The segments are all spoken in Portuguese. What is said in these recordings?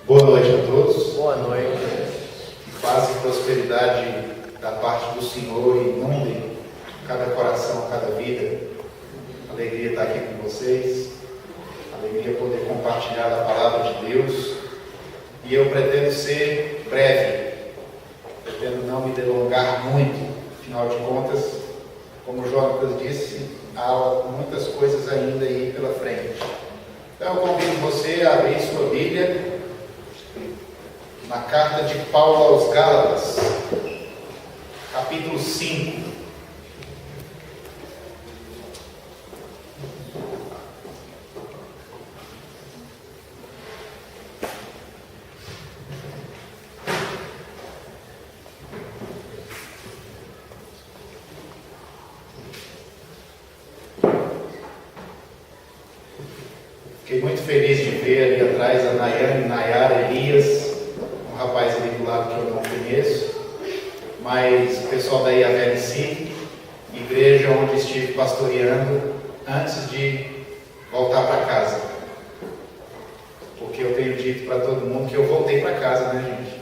Boa noite a todos. Boa noite. Que paz e prosperidade da parte do Senhor inundem cada coração, cada vida. Alegria estar aqui com vocês. Alegria poder compartilhar a palavra de Deus. E eu pretendo ser breve. Pretendo não me delongar muito. Afinal de contas, como o Jonas disse, há muitas coisas ainda aí pela frente. Então eu convido você a abrir sua Bíblia na carta de Paulo aos Gálatas, capítulo 5. Fiquei muito feliz de ver ali atrás a Nayara Elias, um rapaz ali do lado que eu não conheço, mas o pessoal da IAVLC, igreja onde estive pastoreando antes de voltar para casa. Porque eu tenho dito para todo mundo que eu voltei para casa, né, gente?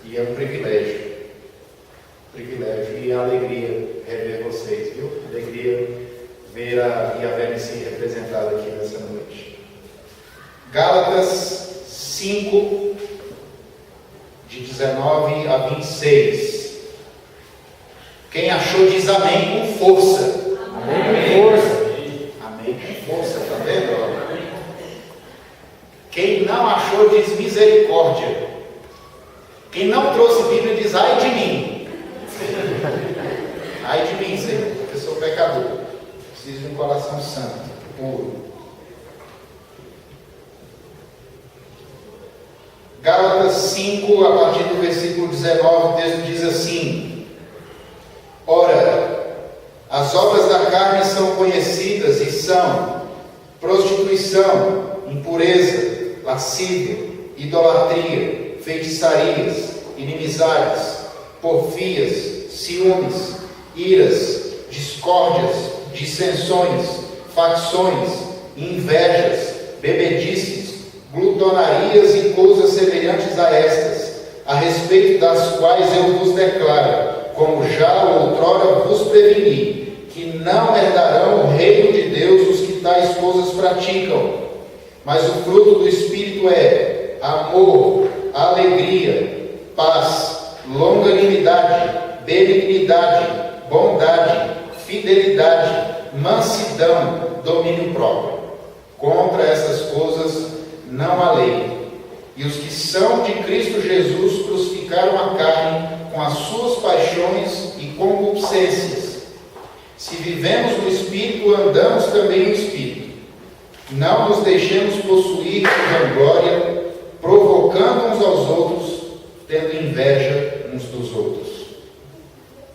E é um privilégio. E a alegria rever vocês, viu? Alegria ver a IAVLC representada aqui nessa noite. Gálatas 5, de 19 a 26. Quem achou diz amém com força. Amém com força. Amém com força, tá vendo? Quem não achou diz misericórdia. Quem não trouxe Bíblia diz ai de mim. Ai de mim, Senhor, porque eu sou pecador. Preciso de um coração santo, puro. Gálatas 5, a partir do versículo 19, o texto diz assim: Ora, as obras da carne são conhecidas e são prostituição, impureza, lascívia, idolatria, feitiçarias, inimizades, porfias, ciúmes, iras, discórdias, dissensões, facções, invejas, bebedices, glutonarias e coisas semelhantes a estas, a respeito das quais eu vos declaro, como já outrora vos preveni, que não herdarão o reino de Deus os que tais coisas praticam. Mas o fruto do Espírito é amor, alegria, paz, longanimidade, benignidade, bondade, fidelidade, mansidão, domínio próprio. Contra essas coisas não há lei. E os que são de Cristo Jesus crucificaram a carne com as suas paixões e concupiscências. Se vivemos no Espírito, andamos também no Espírito. Não nos deixemos possuir por vanglória, provocando uns aos outros, tendo inveja uns dos outros.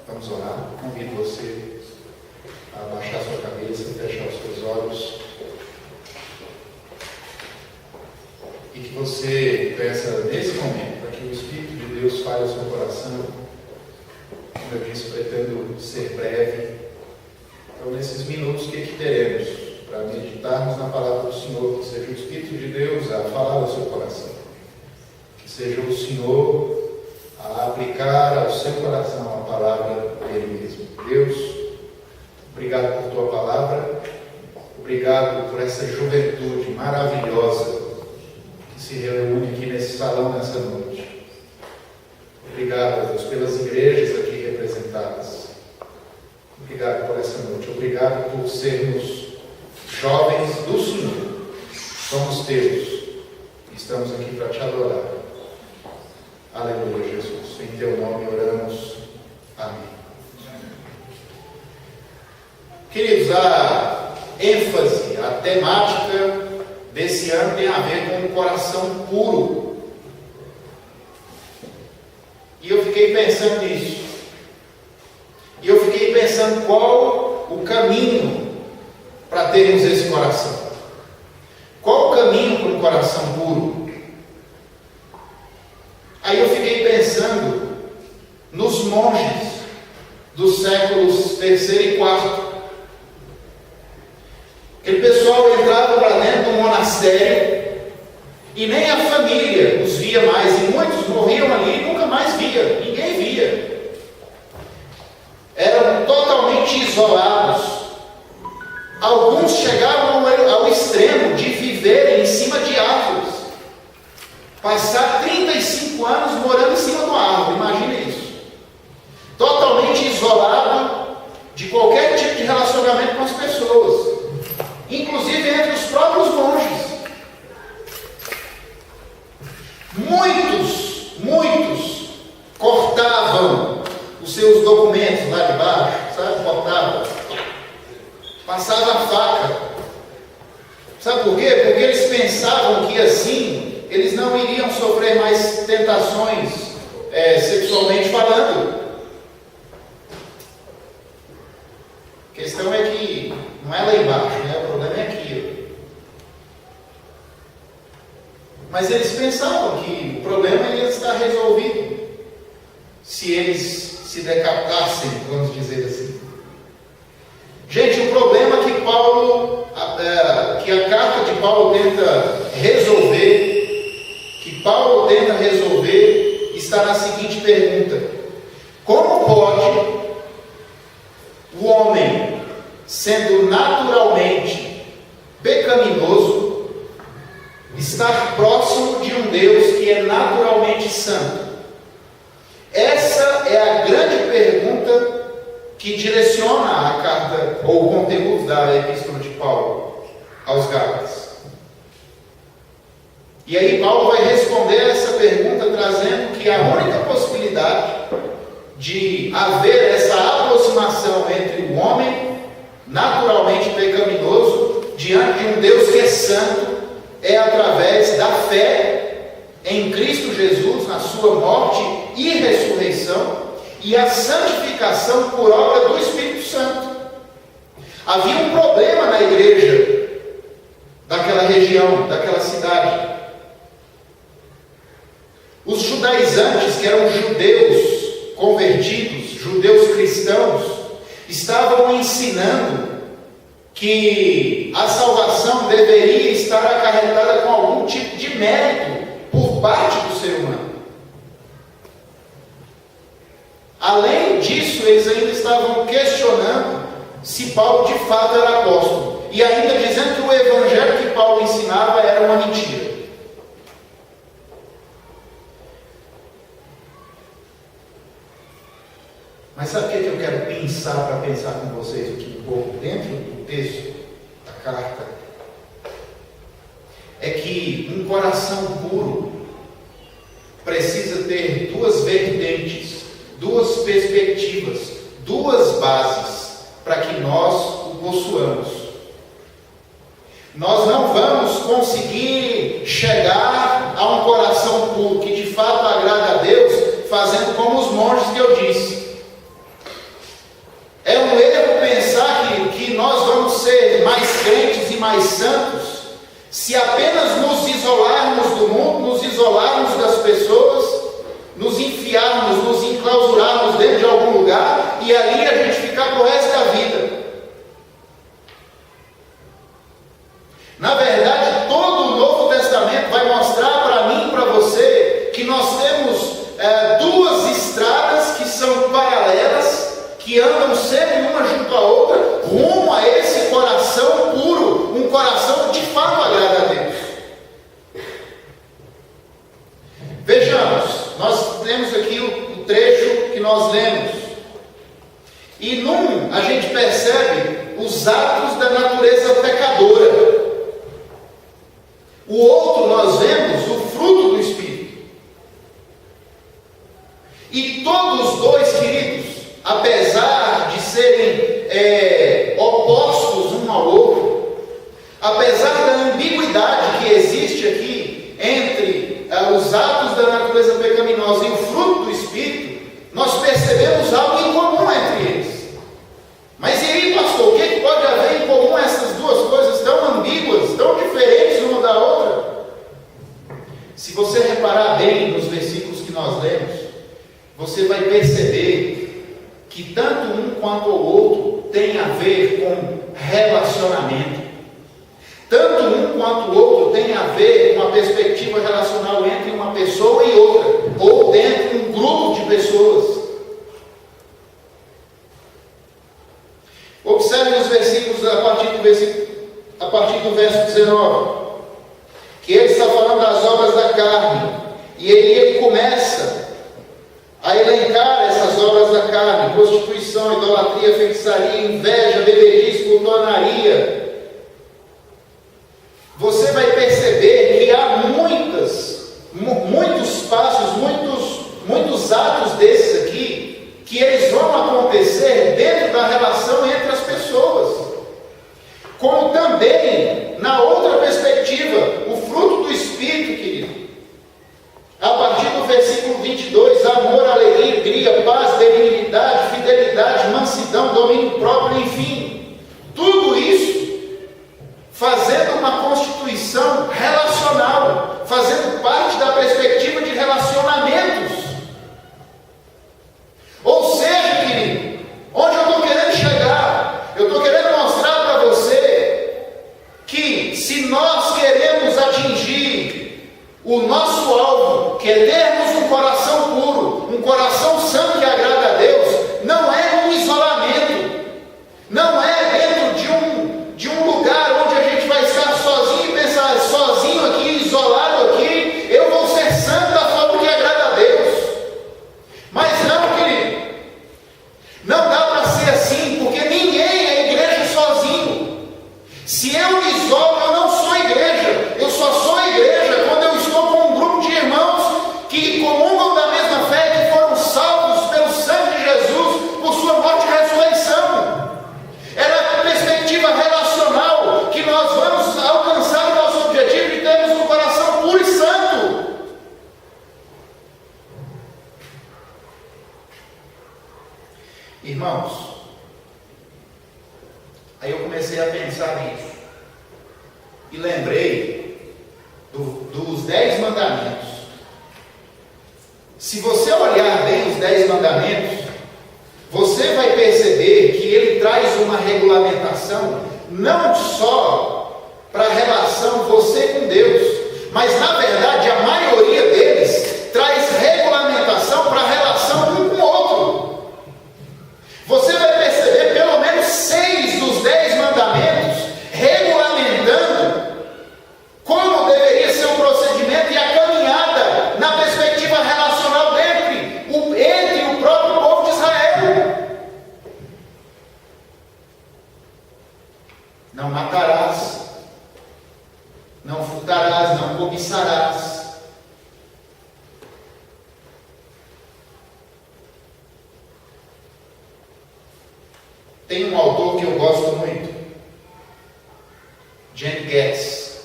Vamos orar. Convido você a abaixar sua cabeça, fechar os seus olhos. E que você peça nesse momento, para que o Espírito de Deus fale ao seu coração. Como eu disse, pretendo ser breve. Então, nesses minutos, o que teremos? Para meditarmos na palavra do Senhor, que seja o Espírito de Deus a falar ao seu coração. Que seja o Senhor a aplicar ao seu coração a palavra dele mesmo. Deus, obrigado por tua palavra. Obrigado por essa juventude maravilhosa que se reúne aqui nesse salão nessa noite. Obrigado, Deus, pelas igrejas aqui representadas. Obrigado por essa noite. Obrigado por sermos jovens do Senhor. Somos teus. Estamos aqui para te adorar. Aleluia, Jesus. Em teu nome oramos. Amém. Queridos, a ênfase, a temática desse ano tem a ver com o coração puro. E eu fiquei pensando nisso. E eu fiquei pensando qual o caminho para termos esse coração. Qual o caminho para um coração puro? Aí eu fiquei pensando nos monges dos séculos III e IV. Aquele pessoal entrava para dentro do monastério e nem a família os via mais, e muitos morriam ali e nunca mais via, ninguém via. Eram totalmente isolados. Alguns chegavam ao extremo de viverem em cima de árvores, passar 35 anos morando em cima de uma árvore, imagina isso. Totalmente isolado de qualquer tipo de relacionamento com as pessoas, inclusive entre os próprios monges. Muitos cortavam os seus documentos lá de baixo, sabe? Cortavam, passavam a faca. Sabe por quê? Porque eles pensavam que assim eles não iriam sofrer mais tentações sexualmente falando. A questão é que não é lá embaixo, né? O problema é aqui. Mas eles pensavam que o problema ia estar resolvido se eles se decapitassem, vamos dizer assim. Gente, o problema que a carta de Paulo tenta resolver, está na seguinte pergunta: como pode o homem, sendo naturalmente pecaminoso, estar próximo de um Deus que é naturalmente santo? Essa é a grande pergunta que direciona a carta, ou o conteúdo da epístola de Paulo aos Gálatas. E aí Paulo vai responder essa pergunta trazendo que a única possibilidade de haver essa aproximação entre o homem naturalmente pecaminoso diante de um Deus que é santo é através da fé em Cristo Jesus, na sua morte e ressurreição, e a santificação por obra do Espírito Santo. Havia um problema na igreja daquela região, daquela cidade. Os judaizantes, que eram judeus convertidos, judeus cristãos, estavam ensinando que a salvação deveria estar acarretada com algum tipo de mérito por parte do ser humano. Além disso, eles ainda estavam questionando se Paulo de fato era apóstolo, e ainda dizendo que o evangelho que Paulo ensinava era uma mentira. Mas sabe o que eu quero para pensar com vocês aqui um pouco dentro do texto da carta? É que um coração puro precisa ter duas vertentes, duas perspectivas, duas bases para que nós o possuamos. Nós não vamos conseguir chegar a um coração puro que de fato agrada a Deus fazendo como os monges que eu disse. É um erro pensar que nós vamos ser mais crentes e mais santos se apenas nos isolarmos do mundo, nos isolarmos das pessoas, nos enfiarmos, nos enclausurarmos dentro de algum lugar e ali a gente ficar pro resto da vida. Na verdade, todo o Novo Testamento vai mostrar para mim e para você que nós temos duas estradas que são paralelas, que andam sempre uma junto à outra, rumo a esse coração puro, um coração que de fato agrada a Deus. Vejamos, nós temos aqui o trecho que nós lemos, e num a gente percebe os atos da natureza pecadora. O outro nós vemos o fruto do Espírito. E todos os dois, queridos, apesar de serem opostos um ao outro, apesar da ambiguidade que existe aqui entre os atos da natureza pecaminosa e o fruto do Espírito, nós percebemos algo em comum entre eles. Mas e aí, pastor, o que pode haver em comum essas duas coisas tão ambíguas, tão diferentes uma da outra? Se você reparar bem nos versículos que nós lemos, você vai perceber que tanto um quanto o outro tem a ver com relacionamento, Tanto um quanto o outro tem a ver com a perspectiva relacional entre uma pessoa e outra, ou dentro de um grupo de pessoas. Observe os versículos a partir do verso 19, que ele está falando das obras da carne, e ele começa a elencar essas obras da carne: prostituição, idolatria, feitiçaria, inveja, bebedice, glutonaria. Você vai perceber que há muitos passos, muitos atos desses aqui, que eles vão acontecer dentro da relação entre as pessoas. Como também, na outra perspectiva, o fruto do Espírito, querido. A partir do versículo 22, amor, alegria, paz, benignidade, fidelidade, mansidão, domínio próprio, enfim. Tudo isso fazendo uma constituição relacional, fazendo parte da perspectiva de relacionamentos. Ou seja, querido, onde eu estou querendo chegar? Eu estou querendo mostrar para você que se nós queremos atingir o nosso alvo, que é termos um coração puro, um coração santo que agrada a Deus, não é um isolamento, não é dentro de um lugar onde a gente vai estar sozinho e pensar sozinho aqui, isolado aqui, eu vou ser santo da forma que agrada a Deus. Mas não, querido, não dá para ser assim, porque ninguém é igreja sozinho. Se eu me isolo, eu não sou igreja. Eu só sou igreja quando eu estou com um grupo de irmãos que comungam da mesma fé, que foram salvos pelo sangue de Jesus, por sua morte e ressurreição. É na perspectiva relacional que nós vamos alcançar o nosso objetivo de termos um coração puro e santo. Irmãos, aí eu comecei a pensar nisso e lembrei dos 10 mandamentos. Se você olhar bem os 10 mandamentos, você vai perceber que ele traz uma regulamentação não só para a relação você com Deus, mas na verdade a maioria deles traz regulamentação para a relação um com o outro. Você vai perceber pelo menos 6 dos 10 mandamentos regulamentando como deveria ser o procedimento e a caminhada na perspectiva relacional entre o próprio povo de Israel. Não matarás, não furtarás, não cobiçarás. Tem um autor que eu gosto muito, Jen Getz,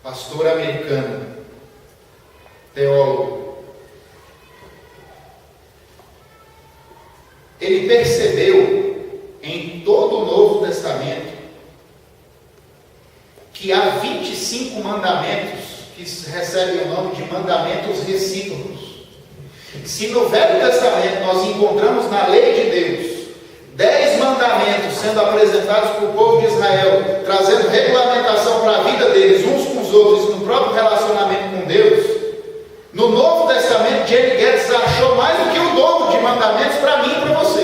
pastor americano, teólogo. Ele percebeu em todo o Novo Testamento que há 25 mandamentos que recebem o nome de mandamentos recíprocos. Se no Velho Testamento nós encontramos na lei de Deus 10 mandamentos sendo apresentados para o povo de Israel, trazendo regulamentação para a vida deles, uns com os outros, no próprio relacionamento com Deus, no Novo Testamento, Jen Getz achou mais do que o dobro de mandamentos para mim e para você.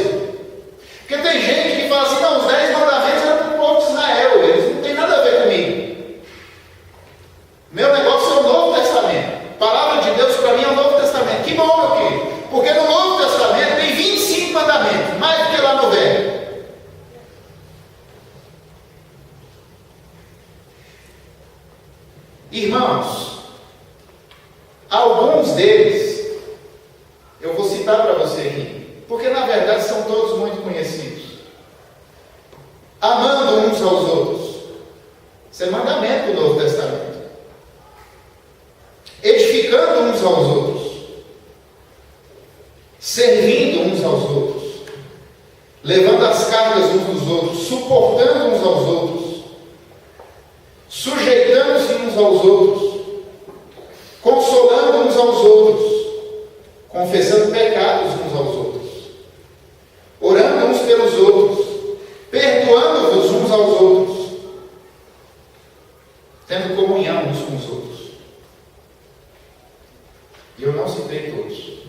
Porque tem gente que fala assim, não, os 10 mandamentos eram para o povo de Israel, eles não têm nada a ver comigo. Meu negócio é o Novo Testamento. A palavra de Deus para mim é o Novo Testamento. Que bom, meu querido, porque no Novo Testamento tem 25 mandamentos, mais do que lá no Velho. Irmãos, alguns deles eu vou citar para você aqui, porque na verdade são todos muito conhecidos. Amando uns aos outros, isso é mandamento do Novo Testamento. Edificando uns aos outros, servindo uns aos outros, levando as cargas uns dos outros, suportando uns aos outros, sujeitando-se uns aos outros, consolando uns aos outros, confessando pecados uns aos outros, orando uns pelos outros, perdoando-vos uns aos outros, E eu não citei todos.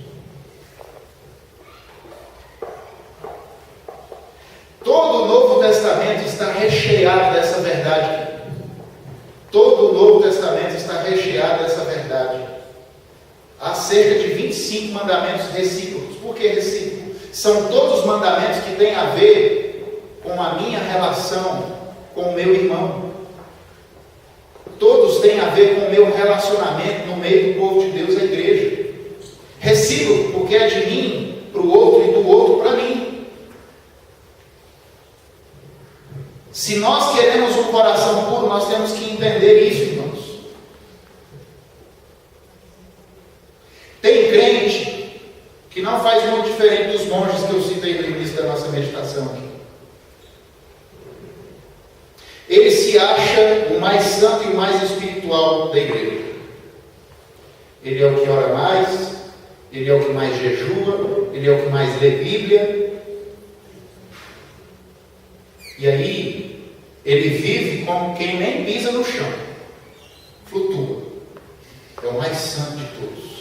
Todo o Novo Testamento está recheado dessa verdade. Todo o Novo Testamento está recheado dessa verdade. Há cerca de 25 mandamentos recíprocos. Por que recíprocos? São todos os mandamentos que têm a ver com a minha relação com o meu irmão. Todos têm a ver com o meu relacionamento no meio do povo de Deus, a igreja. Recíproco, porque é de mim para o outro e do outro para mim. Se nós queremos um coração puro, nós temos que entender isso, irmãos. Tem crente que não faz muito diferente dos monges que eu citei no início da nossa meditação aqui. Ele se acha o mais santo e o mais espiritual da igreja. Ele é o que ora mais, ele é o que mais jejua, ele é o que mais lê Bíblia. E aí, ele vive como quem nem pisa no chão, flutua. É o mais santo de todos.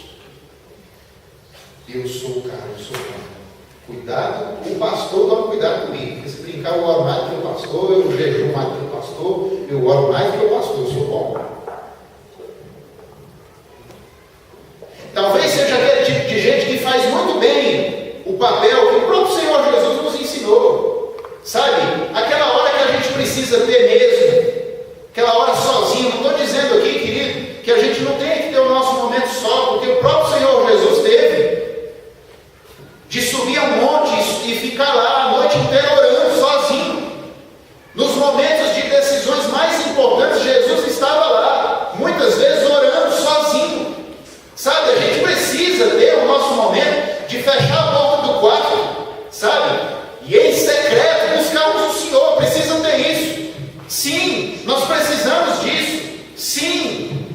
Eu sou o cara, eu sou o cara. Cuidado, o pastor toma cuidado comigo. Porque se brincar, eu oro mais do que o pastor, eu jejuo mais do que o pastor, eu oro mais do que o pastor, eu sou bom. Talvez seja aquele tipo de gente que faz muito bem o papel que o próprio Senhor Jesus nos ensinou. Sabe? Aquela hora que a gente precisa ter mesmo, aquela hora sozinho. Não estou dizendo aqui, querido, que a gente não tem que ter o nosso momento só, porque o próprio Senhor Jesus teve. De subir a um monte e ficar lá a noite inteira orando sozinho. Nos momentos de decisões mais importantes, Jesus estava lá, muitas vezes orando sozinho. Sabe, a gente precisa ter o nosso momento de fechar a porta do quarto, sabe? E em secreto buscarmos o Senhor. Precisa ter isso. Sim, nós precisamos disso. Sim,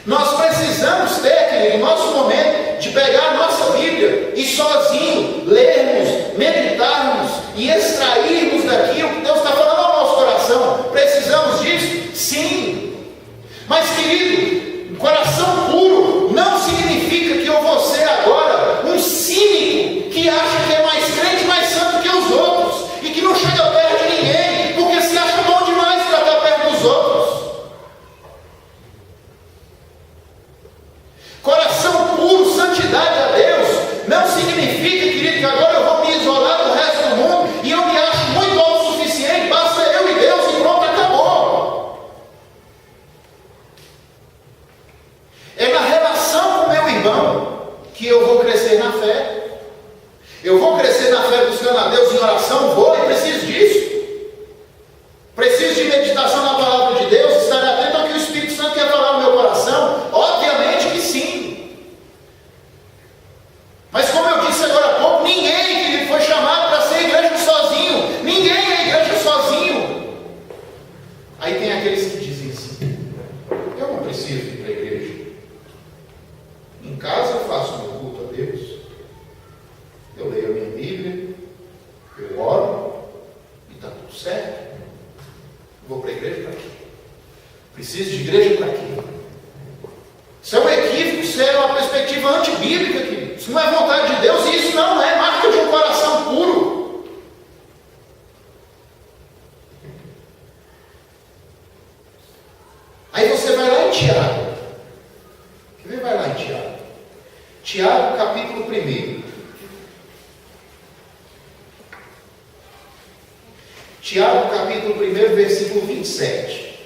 nós precisamos ter, querido, o nosso momento de pegar a nossa Bíblia e sozinho lermos, meditarmos e extrairmos daquilo que Deus está falando ao nosso coração. Precisamos disso? Sim. Mas, querido, coração puro não significa que eu vou ser agora um cínico que acha que é mais crente, mais santo que os outros e que não chega perto de ninguém porque se acha bom demais para estar perto dos outros. Coração puro, santidade a Deus, não significa, querido, que agora eu vou me isolar do resto do mundo e eu me acho muito autossuficiente, basta eu e Deus e pronto, acabou. É na relação com o meu irmão que eu vou crescer na fé. Eu vou crescer na fé buscando a Deus em oração, vou e preciso disso. Preciso de meditação na palavra de Deus, estar atento ao que o Espírito Santo quer falar no meu coração. Obviamente que sim. Mas como eu disse agora há pouco, ninguém que foi chamado para ser igreja sozinho. Ninguém é igreja sozinho. Aí tem aqueles que dizem assim: eu não preciso ir para a igreja. Em casa eu faço meu culto a Deus. Eu leio a minha Bíblia. Eu oro. E está tudo certo. Vou para a igreja para quê? Preciso de igreja para quê? Isso é um equívoco, isso é uma perspectiva antibíblica, querido. Isso não é vontade de Deus e isso não é marca de um coração puro. Aí você vai lá em Tiago. Quem vai lá em Tiago? Tiago, capítulo 1. Tiago, capítulo 1, versículo 27.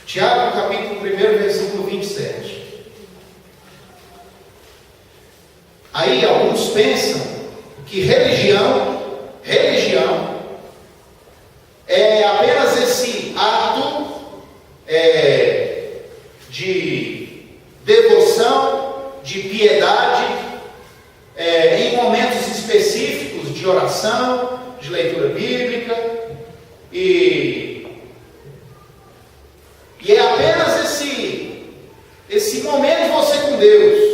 Tiago, capítulo 1, versículo 27. Aí alguns pensam que religião é apenas esse ato de devoção, de piedade, em momentos específicos de oração, de leitura bíblica, e é apenas esse momento de você com Deus.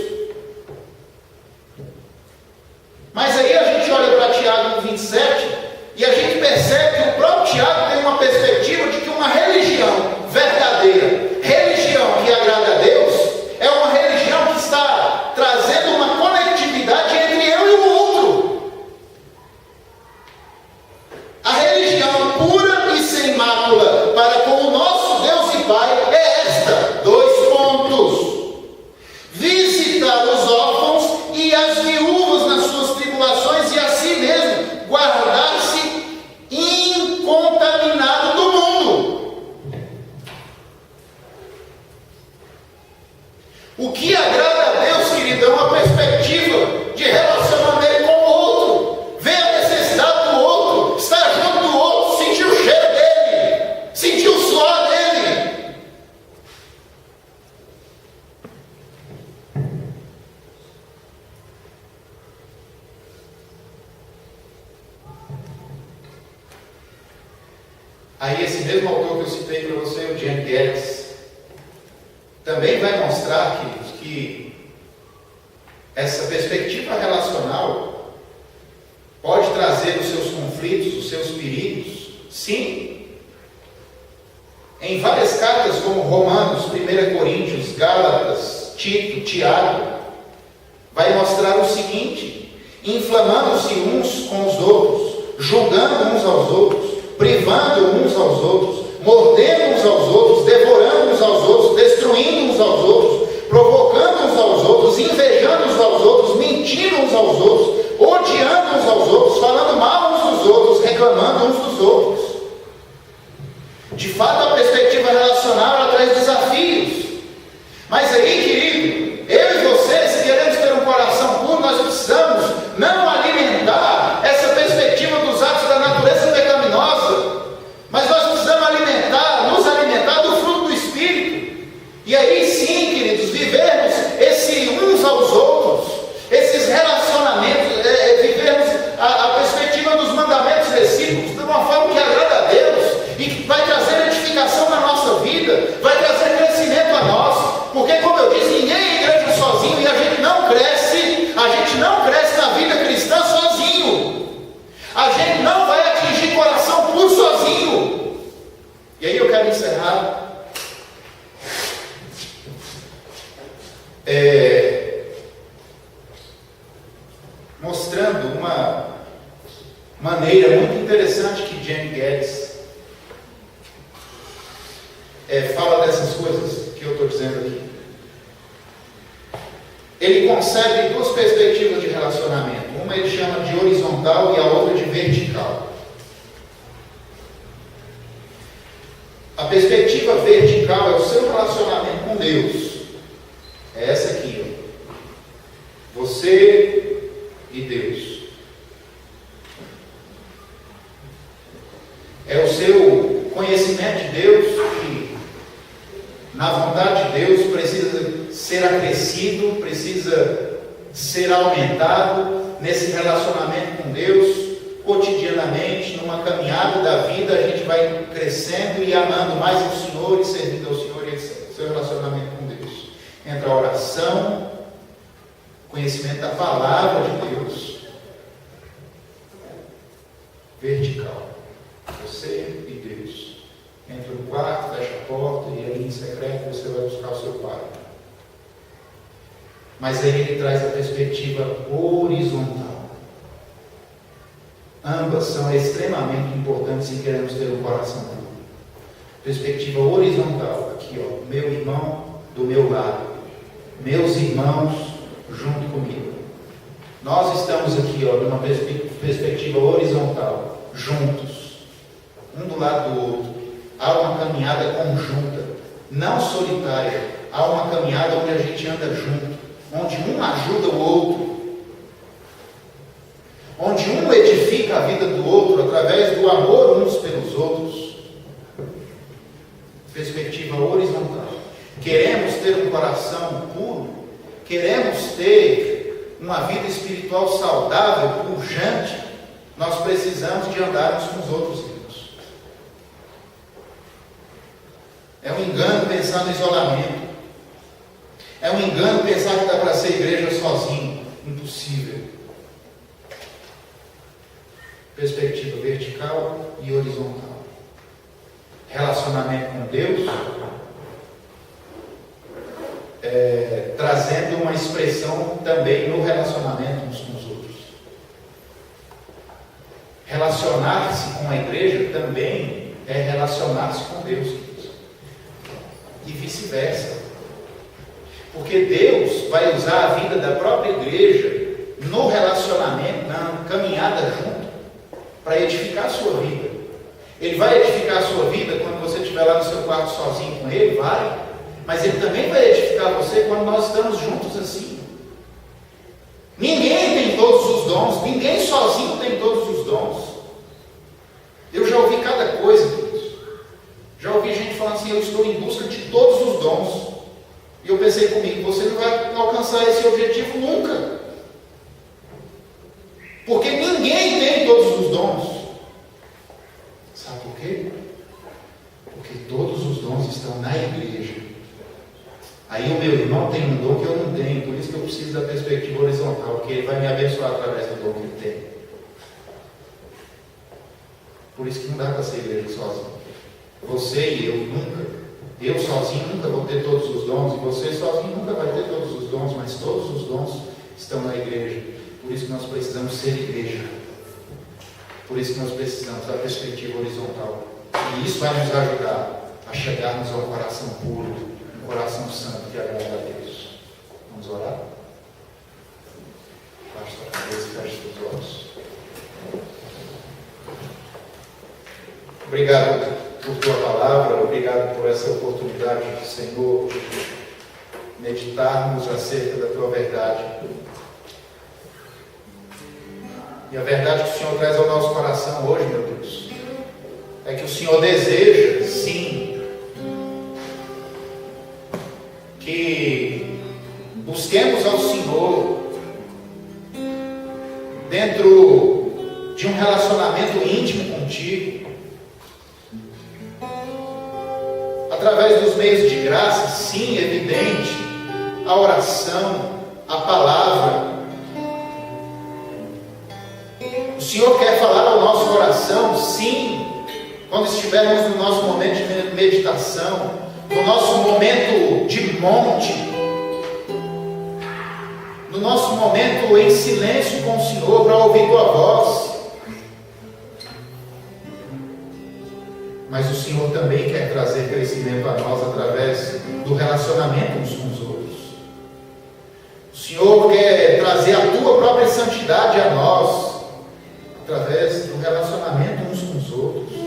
Mas aí a gente olha para Tiago 27 e a gente percebe que o próprio Tiago tem uma perspectiva de que uma religião verdadeira, religião que agrada a O que agrada a Deus, querido, é uma perspectiva de relacionamento com o outro. Ver a necessidade do outro, estar junto do outro, sentir o cheiro dele, sentir o suor dele. Aí esse mesmo autor que eu citei para você, o Jan Guedes, também vai mostrar que essa perspectiva relacional pode trazer os seus conflitos, os seus perigos, sim. Em várias cartas como Romanos, 1 Coríntios, Gálatas, Tito, Tiago, vai mostrar o seguinte: inflamando-se uns com os outros, julgando uns aos outros, privando uns aos outros, mordendo uns aos outros, devorando uns aos outros, destruindo uns aos outros, provocando uns aos outros, invejando uns aos outros, mentindo uns aos outros, odiando uns aos outros, falando mal uns dos outros, reclamando uns dos outros. De fato, a perspectiva relacional ela traz desafios. Mas aí, querido, eu e você, se queremos ter um coração puro, nós precisamos não alimentar essa perspectiva dos atos da natureza pecaminosa, mas nós precisamos nos alimentar do fruto do Espírito. E aí sim, queridos, vivermos esse uns aos outros, esses relacionamentos, vivermos a perspectiva dos mandamentos recíprocos de uma forma que agrada a Deus e que vai trazer edificação na nossa vida, vai trazer crescimento a nós, porque, como eu disse, ninguém é igreja sozinho, e a gente não cresce na vida cristã sozinho. A gente não vai atingir coração puro sozinho. E aí eu quero encerrar mostrando uma maneira muito interessante que Jan Guedes fala dessas coisas que eu estou dizendo aqui. Ele concebe duas perspectivas de relacionamento. Uma ele chama de horizontal e a outra de vertical. A perspectiva vertical é o seu relacionamento com Deus. É essa aqui, ó. Você e Deus. É o seu conhecimento de Deus que, na vontade de Deus, precisa ser acrescido, precisa ser aumentado nesse relacionamento com Deus. Cotidianamente, numa caminhada da vida, a gente vai crescendo e amando mais o Senhor e servindo ao Senhor e etc. Seu relacionamento com Deus. Entra a oração, conhecimento da palavra de Deus. Vertical. Você e Deus. Entra no quarto, fecha a porta e aí em secreto você vai buscar o seu pai. Mas aí ele traz a perspectiva horizontal. Ambas são extremamente importantes se queremos ter um coração puro. Perspectiva horizontal, aqui ó, meu irmão do meu lado, meus irmãos junto comigo. Nós estamos aqui ó, numa perspectiva horizontal, juntos, um do lado do outro. Há uma caminhada conjunta, não solitária. Há uma caminhada onde a gente anda junto, onde um ajuda o outro, onde um edifica a vida do outro através do amor uns pelos outros. Perspectiva horizontal. Queremos ter um coração puro, queremos ter uma vida espiritual saudável, pujante, nós precisamos de andarmos com os outros irmãos. É um engano pensar no isolamento. É um engano pensar que dá para ser igreja sozinho. Impossível. Perspectiva vertical e horizontal. Relacionamento com Deus, trazendo uma expressão também no relacionamento uns com os outros. Relacionar-se com a igreja também é relacionar-se com Deus. E vice-versa. Porque Deus vai usar a vida da própria igreja no relacionamento, na caminhada junto, para edificar a sua vida. Ele vai edificar a sua vida quando você estiver lá no seu quarto sozinho com Ele? Vai. mas Ele também vai edificar você quando nós estamos juntos assim. Ninguém tem todos os dons, ninguém sozinho tem todos os dons. Eu já ouvi cada coisa, queridos. Já ouvi gente falando assim, eu estou em busca de todos os dons. E eu pensei comigo, você não vai alcançar esse objetivo nunca. Porque ninguém tem todos os dons. Sabe por quê? Porque todos os dons estão na igreja. Aí o meu irmão tem um dom que eu não tenho, por isso que eu preciso da perspectiva horizontal, porque ele vai me abençoar através do dom que ele tem. Por isso que não dá para ser igreja sozinho. Você e eu nunca, eu sozinho nunca vou ter todos os dons, e você sozinho nunca vai ter todos os dons, mas todos os dons estão na igreja. Por isso que nós precisamos ser igreja. Por isso que nós precisamos da perspectiva horizontal. E isso vai nos ajudar a chegarmos a um coração puro, um coração santo que agrada a Deus. Vamos orar? Baixe a cabeça e feche os olhos. Obrigado por tua palavra, obrigado por essa oportunidade, Senhor, de meditarmos acerca da tua verdade. E a verdade que o Senhor traz ao nosso coração hoje, meu Deus, é que o Senhor deseja, sim, que busquemos ao Senhor dentro de um relacionamento íntimo contigo, através dos meios de graça, sim, evidente, a oração, a palavra. O Senhor quer falar ao nosso coração, sim, quando estivermos no nosso momento de meditação, no nosso momento de monte, no nosso momento em silêncio com o Senhor para ouvir tua voz. Mas o Senhor também quer trazer crescimento a nós através do relacionamento uns com os outros. O Senhor quer trazer a tua própria santidade a nós através do relacionamento uns com os outros.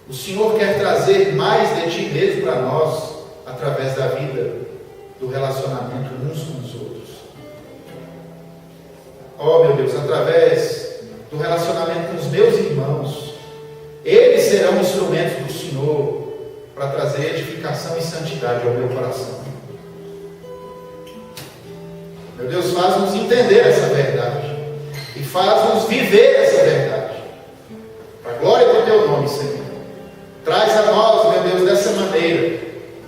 O Senhor quer trazer mais de ti mesmo para nós através da vida do relacionamento uns com os outros. Oh, meu Deus, através do relacionamento com os meus irmãos, eles serão instrumentos do Senhor para trazer edificação e santidade ao meu coração. Meu Deus, faz-nos entender essa verdade e faz-nos viver essa verdade, para a glória do teu nome, Senhor. Traz a nós, meu Deus, dessa maneira,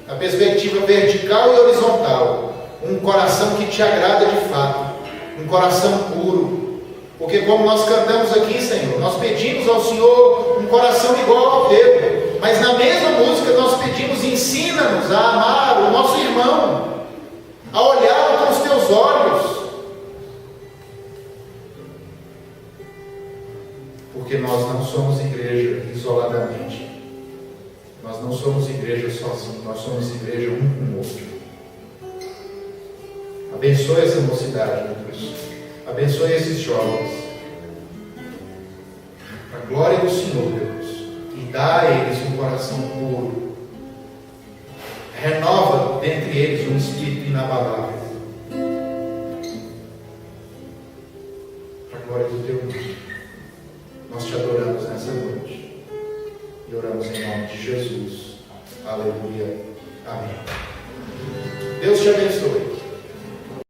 a perspectiva vertical e horizontal, um coração que te agrada de fato, um coração puro, porque como nós cantamos aqui, Senhor, nós pedimos ao Senhor um coração igual ao teu, mas na mesma música nós pedimos, ensina-nos a amar o nosso irmão, a olhá-lo com os teus olhos, porque nós não somos igreja isoladamente, nós não somos igreja sozinhos, nós somos igreja um com o outro. Abençoe essa mocidade, meu Deus, abençoe esses jovens, para a glória do Senhor, Deus, e dá a eles um coração puro, renova dentre eles um espírito inabalável, para a glória do teu nome. Nós te adoramos nessa noite e oramos em nome de Jesus. Aleluia. Amém. Deus te abençoe.